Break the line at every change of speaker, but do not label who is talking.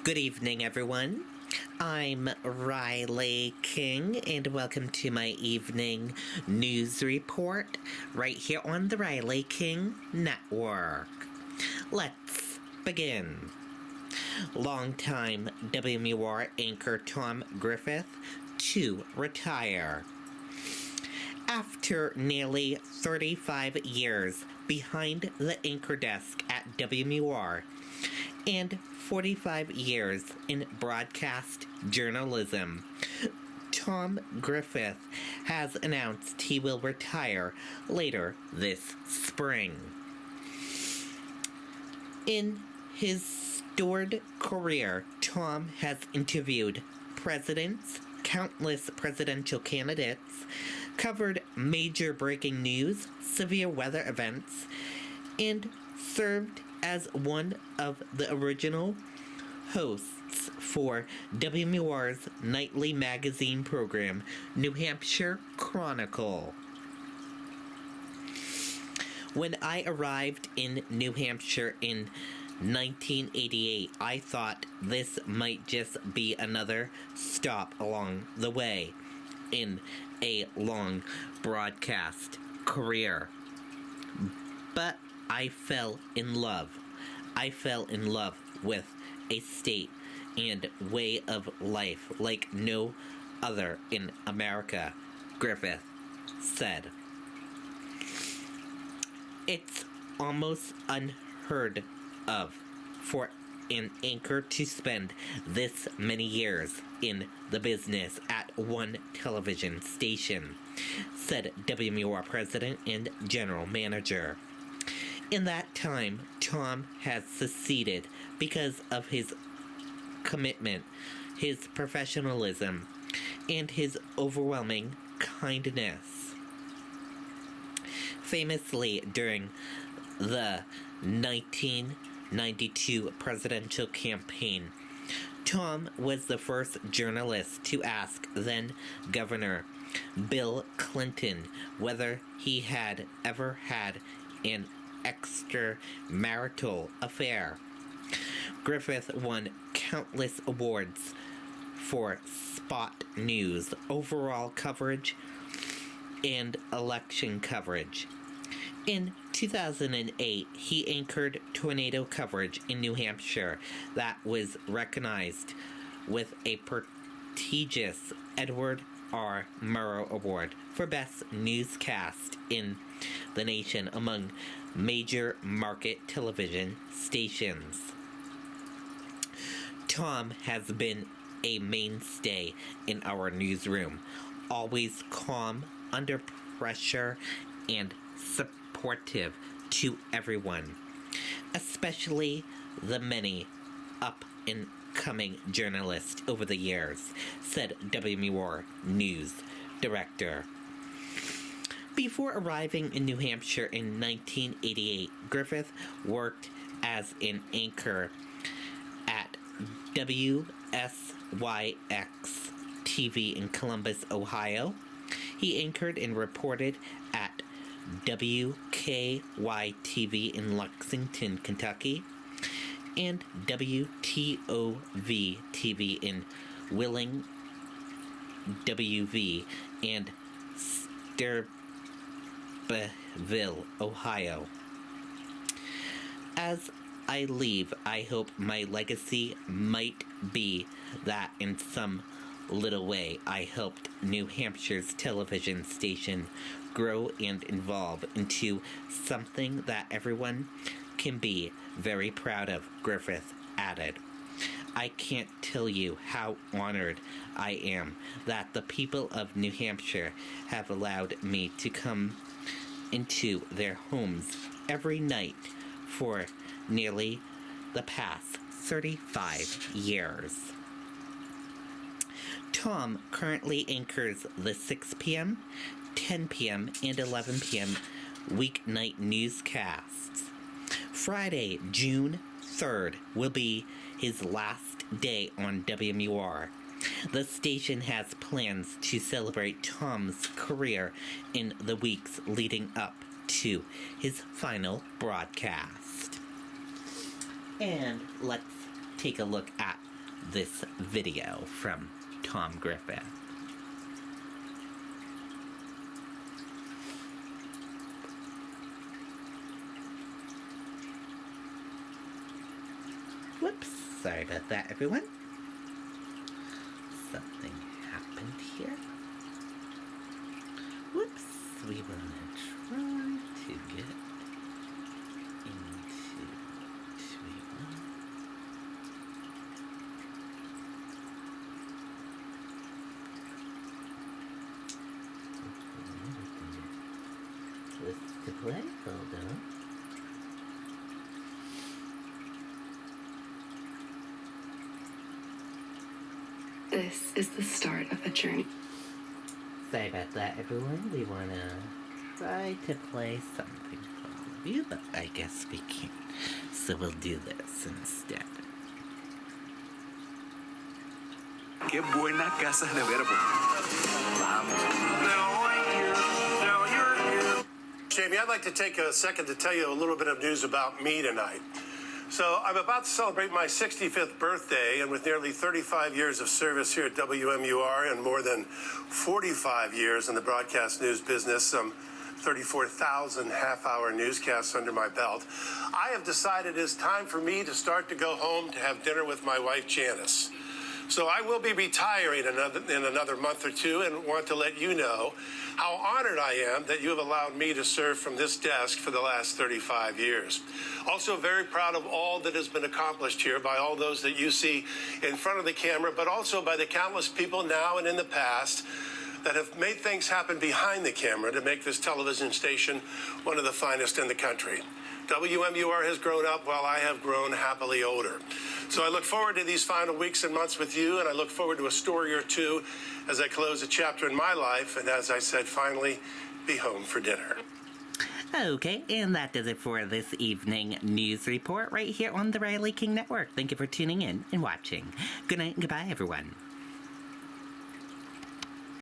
Good evening, everyone. I'm Riley King, and welcome to my evening news report right here on the Riley King Network. Let's begin. Longtime WMUR anchor Tom Griffith to retire. After nearly 35 years behind the anchor desk at WMUR and 45 years in broadcast journalism, Tom Griffith has announced he will retire later this spring. In his storied career, Tom has interviewed presidents, countless presidential candidates, covered major breaking news, severe weather events, and served as one of the original hosts for WMUR's nightly magazine program, New Hampshire Chronicle. When I arrived in New Hampshire in 1988, I thought this might just be another stop along the way in a long broadcast career. But I fell in love. I fell in love with a state and way of life like no other in America, Griffith said. It's almost unheard of for an anchor to spend this many years in the business at one television station, said WMUR president and general manager. In that time, Tom has succeeded because of his commitment, his professionalism, and his overwhelming kindness. Famously, during the 1992 presidential campaign, Tom was the first journalist to ask then-Governor Bill Clinton whether he had ever had an extramarital affair. Griffith won countless awards for spot news, overall coverage, and election coverage. In 2008, he anchored tornado coverage in New Hampshire that was recognized with a prestigious Edward R. Murrow Award for Best Newscast in the nation among major market television stations. Tom has been a mainstay in our newsroom, always calm under pressure and supportive to everyone, especially the many up-and-coming journalists over the years, said WMUR News Director. Before arriving in New Hampshire in 1988, Griffith worked as an anchor at WSYX TV in Columbus, Ohio. He anchored and reported at WKY-TV in Lexington, Kentucky, and WTOV-TV in Wheeling, WV, and Sturbyville, Ohio. As I leave, I hope my legacy might be that in some little way I helped New Hampshire's television station grow and evolve into something that everyone can be very proud of, Griffith added. I can't tell you how honored I am that the people of New Hampshire have allowed me to come into their homes every night for nearly the past 35 years. Tom currently anchors the 6 p.m., 10 p.m., and 11 p.m. weeknight newscasts. Friday, June 3rd, will be his last day on WMUR. The station has plans to celebrate Tom's career in the weeks leading up to his final broadcast. And let's take a look at this video from Tom Griffith. Whoops, sorry about that, everyone. Something happened here. Whoops, we want to try to get into Taiwan. This to play, hold on.
This is the start of a journey.
Sorry about that, everyone. We want to try to play something for all of you, but I guess we can't. So we'll do this instead.
Qué buena casas de verbo. Vamos.
Jamie, I'd like to take a second to tell you a little bit of news about me tonight. So I'm about to celebrate my 65th birthday, and with nearly 35 years of service here at WMUR and more than 45 years in the broadcast news business, some 34,000 half-hour newscasts under my belt, I have decided it's time for me to start to go home to have dinner with my wife, Janice. So I will be retiring in another month or two, and want to let you know how honored I am that you have allowed me to serve from this desk for the last 35 years. Also very proud of all that has been accomplished here by all those that you see in front of the camera, but also by the countless people now and in the past that have made things happen behind the camera to make this television station one of the finest in the country. WMUR has grown up while I have grown happily older. So I look forward to these final weeks and months with you, and I look forward to a story or two as I close a chapter in my life, and as I said, finally be home for dinner.
Okay, and that does it for this evening news report right here on the Riley King Network. Thank you for tuning in and watching. Good night and goodbye, everyone.